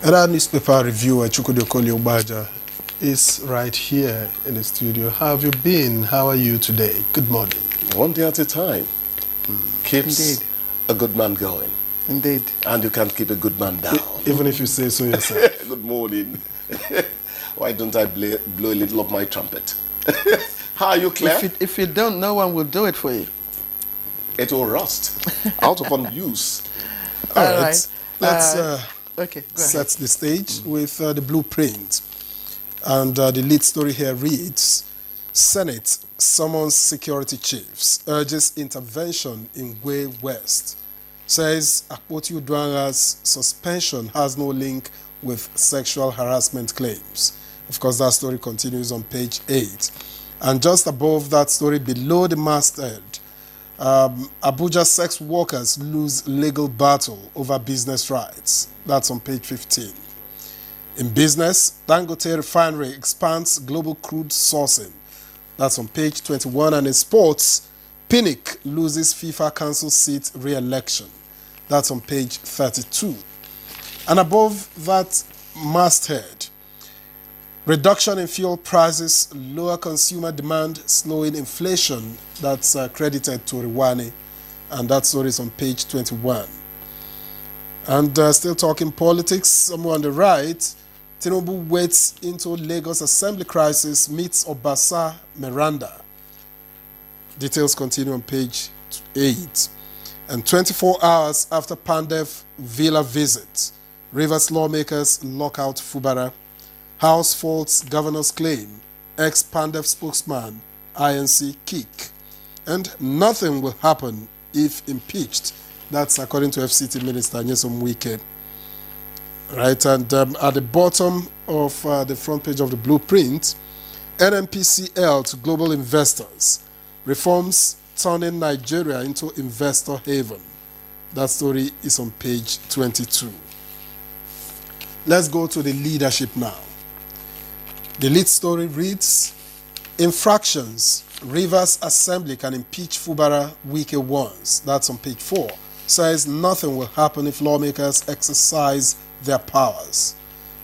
And our newspaper reviewer, Chukwudi Obaja, is right here in the studio. How have you been? How are you today? Good morning. One day at a time. Keeps Indeed. a good man going. Indeed. And you can't keep a good man down. Even if you say so yourself. Good morning. Why don't I blow a little of my trumpet? How are you, Claire? If you don't, no one will do it for you. It will rust. Out of unuse. All right. Let's okay, set the stage with the blueprint. And the lead story here reads, Senate summons security chiefs, urges intervention in Gwe West, says Akpoti Uduaga's suspension has no link with sexual harassment claims. Of course, that story continues on page 8. And just above that story, below the masthead, Abuja sex workers lose legal battle over business rights. That's on page 15. In business, Dangote Refinery expands global crude sourcing. That's on page 21. And in sports, Pinnick loses FIFA Council seat re-election. That's on page 32. And above that masthead, reduction in fuel prices, lower consumer demand, slowing inflation. That's credited to Riwani, and that story is on page 21. And still talking politics, somewhere on the right, Tinubu wades into Lagos Assembly crisis, meets Obasa Miranda. Details continue on page 8. And 24 hours after Pandev Villa visit, Rivers lawmakers lock out Fubara. House faults governor's claim, ex-Pandev spokesman, INC kick. And nothing will happen if impeached. That's according to FCT Minister Nyesom Wike. Right, and at the bottom of the front page of the blueprint, NNPCL to global investors, reforms turning Nigeria into investor haven. That story is on page 22. Let's go to the leadership now. The lead story reads, infractions, Rivers Assembly can impeach Fubara Wike once. That's on page 4. Says nothing will happen if lawmakers exercise their powers.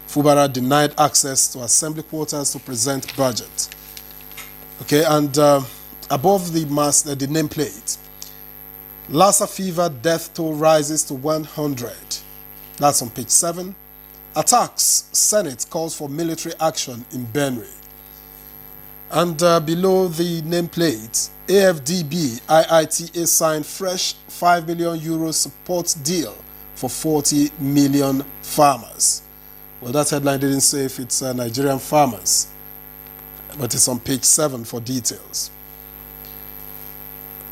Fubara denied access to assembly quarters to present budget. Okay, and above the nameplate, Lassa fever death toll rises to 100. That's on page 7. Attacks, Senate calls for military action in Benue. And below the nameplate, AFDB, IITA signed fresh €5 million support deal for 40 million farmers. Well, that headline didn't say if it's Nigerian farmers, but it's on page 7 for details.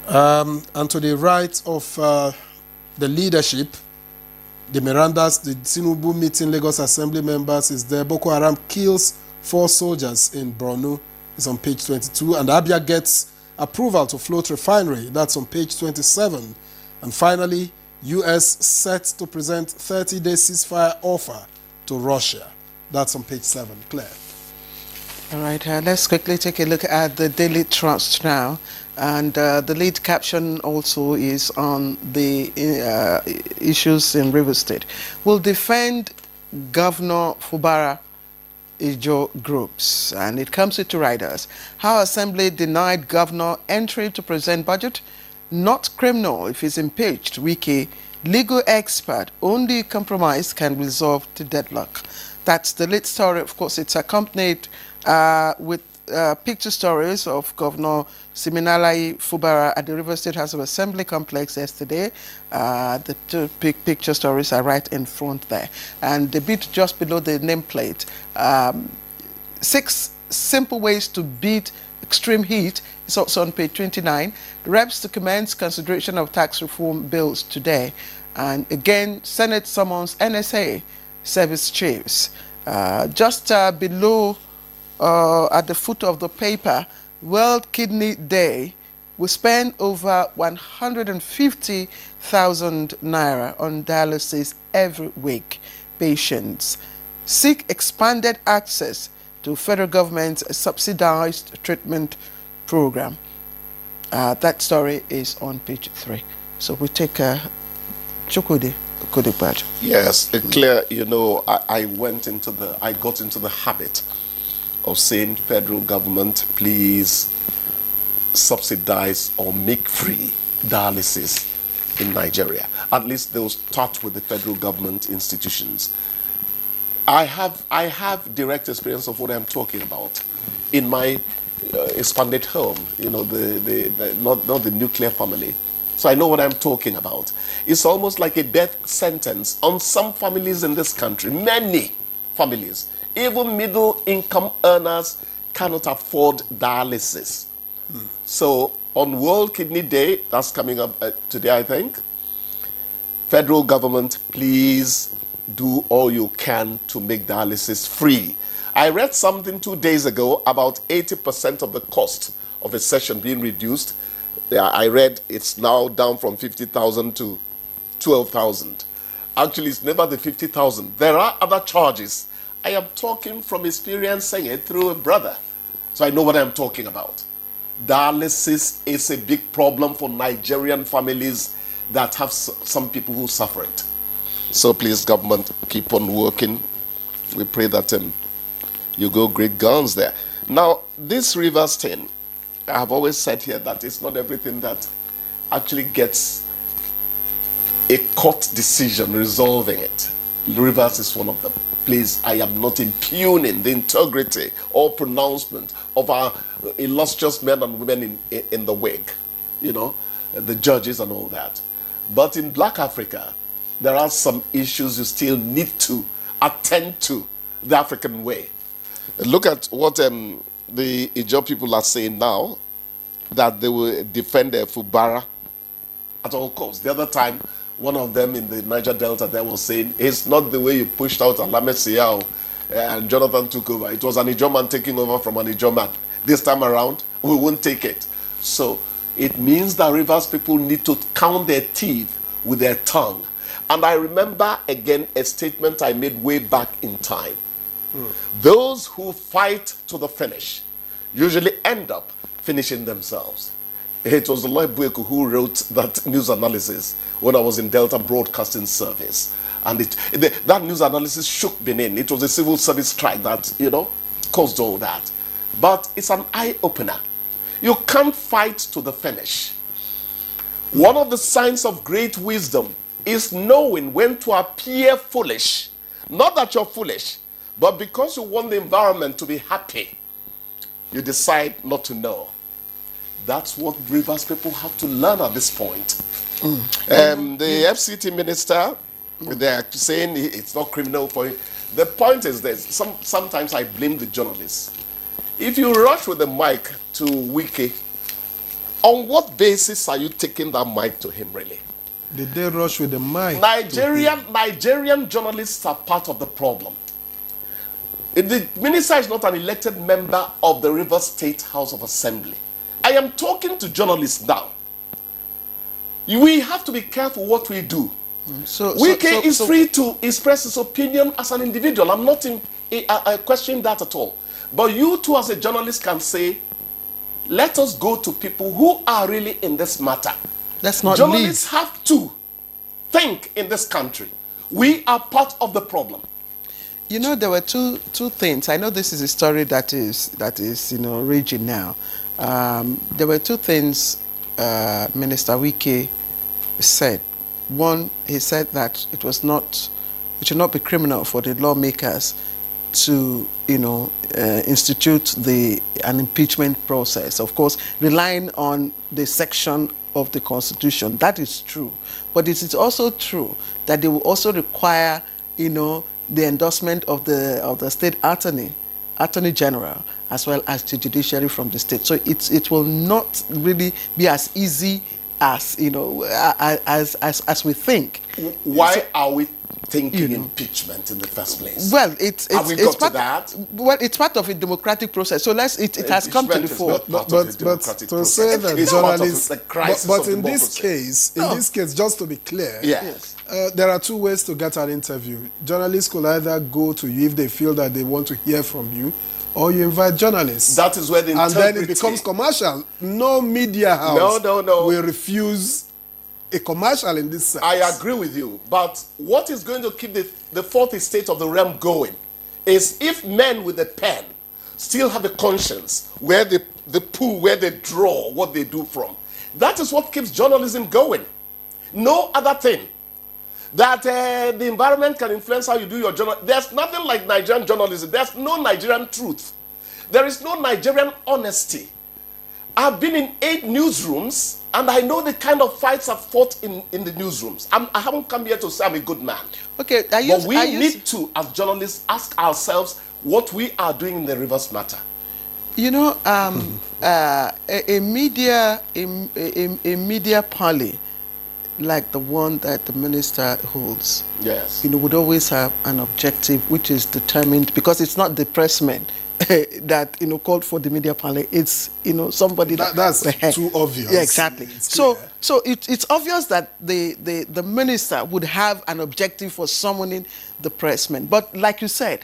And to the right of the leadership, the Mirandas, the Tinubu meeting Lagos Assembly members is there. Boko Haram kills 4 soldiers in Borno. It's on page 22. And Abia gets approval to float refinery. That's on page 27. And finally, U.S. set to present 30-day ceasefire offer to Russia. That's on page 7. Claire. All right, let's quickly take a look at the Daily Trust now. And the lead caption also is on the issues in Rivers State. Will defend Governor Fubara Ijo groups. And it comes with 2 riders. How Assembly denied Governor entry to present budget? Not criminal if he's impeached. Wiki, legal expert, only compromise can resolve the deadlock. That's the lead story. Of course, it's accompanied with picture stories of Governor Siminalayi Fubara at the River State House of Assembly complex yesterday. The 2 picture stories are right in front there. And the bit just below the nameplate, 6 simple ways to beat extreme heat is also on page 29. Reps to commence consideration of tax reform bills today. And again, Senate summons NSA service chiefs. Just below, at the foot of the paper, World Kidney Day, we spend over 150,000 naira on dialysis every week. Patients seek expanded access to federal government's subsidized treatment program. That story is on page 3. So we take Chukwudi. Kudikbad. Yes, clear. You know, I got into the habit of saying, federal government, please subsidize or make free dialysis in Nigeria. At least they'll start with the federal government institutions. I have direct experience of what I'm talking about in my expanded home. You know, not the nuclear family. So I know what I'm talking about. It's almost like a death sentence on some families in this country. Many families, even middle income earners, cannot afford dialysis. So on World Kidney Day, that's coming up today, I think, federal government, please do all you can to make dialysis free. I read something 2 days ago about 80% of the cost of a session being reduced. I read it's now down from 50,000 to 12,000. Actually, it's never the 50,000. There are other charges. I am talking from experience, saying it through a brother. So I know what I'm talking about. Dialysis is a big problem for Nigerian families that have some people who suffer it. So please, government, keep on working. We pray that you go great guns there. Now, this Rivers thing, I have always said here that it's not everything that actually gets a court decision resolving it. Rivers is one of them. Please, I am not impugning the integrity or pronouncement of our illustrious men and women in the wig, you know, the judges and all that. But in Black Africa, there are some issues you still need to attend to the African way. Look at what the Ijaw people are saying now, that they will defend their Fubara at all costs. The other time, one of them in the Niger Delta there was saying, it's not the way you pushed out Alame Siao and Jonathan took over. It was an Ijaw man taking over from an Ijaw man. This time around, we won't take it. So it means that Rivers people need to count their teeth with their tongue. And I remember again a statement I made way back in time. Those who fight to the finish usually end up finishing themselves. It was Lloyd Bueku who wrote that news analysis when I was in Delta Broadcasting Service. And that news analysis shook Benin. It was a civil service strike that, you know, caused all that. But it's an eye-opener. You can't fight to the finish. One of the signs of great wisdom is knowing when to appear foolish. Not that you're foolish, but because you want the environment to be happy, you decide not to know. That's what Rivers people have to learn at this point. The FCT minister, they're saying it's not criminal for you. The point is this, sometimes I blame the journalists. If you rush with the mic to Wiki, on what basis are you taking that mic to him, really? Did they rush with the mic? Nigerian journalists are part of the problem. If the minister is not an elected member of the Rivers State House of Assembly, I am talking to journalists now. We have to be careful what we do. Wike is free to express his opinion as an individual. I'm not questioning that at all. But you too as a journalist can say, let us go to people who are really in this matter. That's not journalists have to think in this country. We are part of the problem. You know, there were two things. I know this is a story that is raging now. There were two things Minister Wike said. One, he said that it should not be criminal for the lawmakers to, institute an impeachment process. Of course, relying on the section of the Constitution. That is true. But it is also true that they will also require, the endorsement of the state attorney general, as well as the judiciary from the state. So it will not really be as easy as as we think. Why are we thinking impeachment in the first place? Well, it's part that. Well, it's part of a democratic process. So it has come to the fore. But to say that journalists, but in this case, just to be clear, yes. There are two ways to get an interview. Journalists could either go to you if they feel that they want to hear from you, or you invite journalists. That is where the integrity... And then it becomes commercial. No media house will refuse a commercial in this sense. I agree with you. But what is going to keep the fourth estate of the realm going is if men with a pen still have a conscience where they pull, where they draw what they do from. That is what keeps journalism going. No other thing. That the environment can influence how you do your journalism. There's nothing like Nigerian journalism. There's no Nigerian truth. There is no Nigerian honesty. I've been in 8 newsrooms, and I know the kind of fights I've fought in the newsrooms. I haven't come here to say I'm a good man. Okay, but we need to, as journalists, ask ourselves what we are doing in the Rivers matter. You know, a media parley like the one that the minister holds, yes, you know, would always have an objective which is determined, because it's not the pressmen that, you know, called for the media parley. It's, you know, somebody that's too obvious. Yeah, exactly. So it's obvious that the minister would have an objective for summoning the pressmen. But like you said,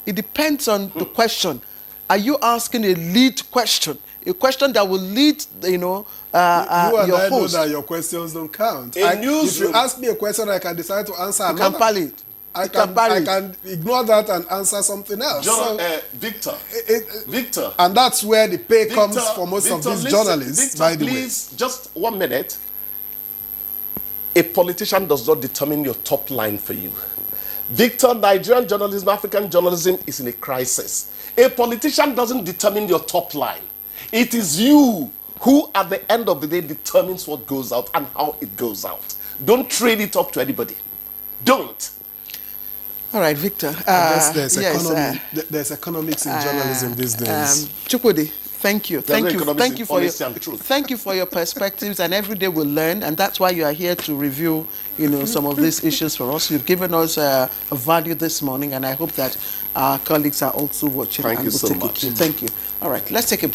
it depends on the question. Are you asking a lead question? A question that will lead, you know, you and your I host. know that your questions don't count. If you ask me a question, I can decide to answer You another. can parley it. I can ignore that and answer something else. Victor. And that's where the pay comes for most of these journalists, by the way. Please, just 1 minute. A politician does not determine your top line for you. Victor, Nigerian journalism, African journalism is in a crisis. A politician doesn't determine your top line. It is you who, at the end of the day, determines what goes out and how it goes out. Don't trade it up to anybody. Don't. All right, Victor. There's economics in journalism these days. Chukwudi, thank you. Thank you for your perspectives, and every day we learn, and that's why you are here to review, you know, some of these issues for us. You've given us a value this morning, and I hope that our colleagues are also watching. Thank you so much. Thank you. All right, let's take a break.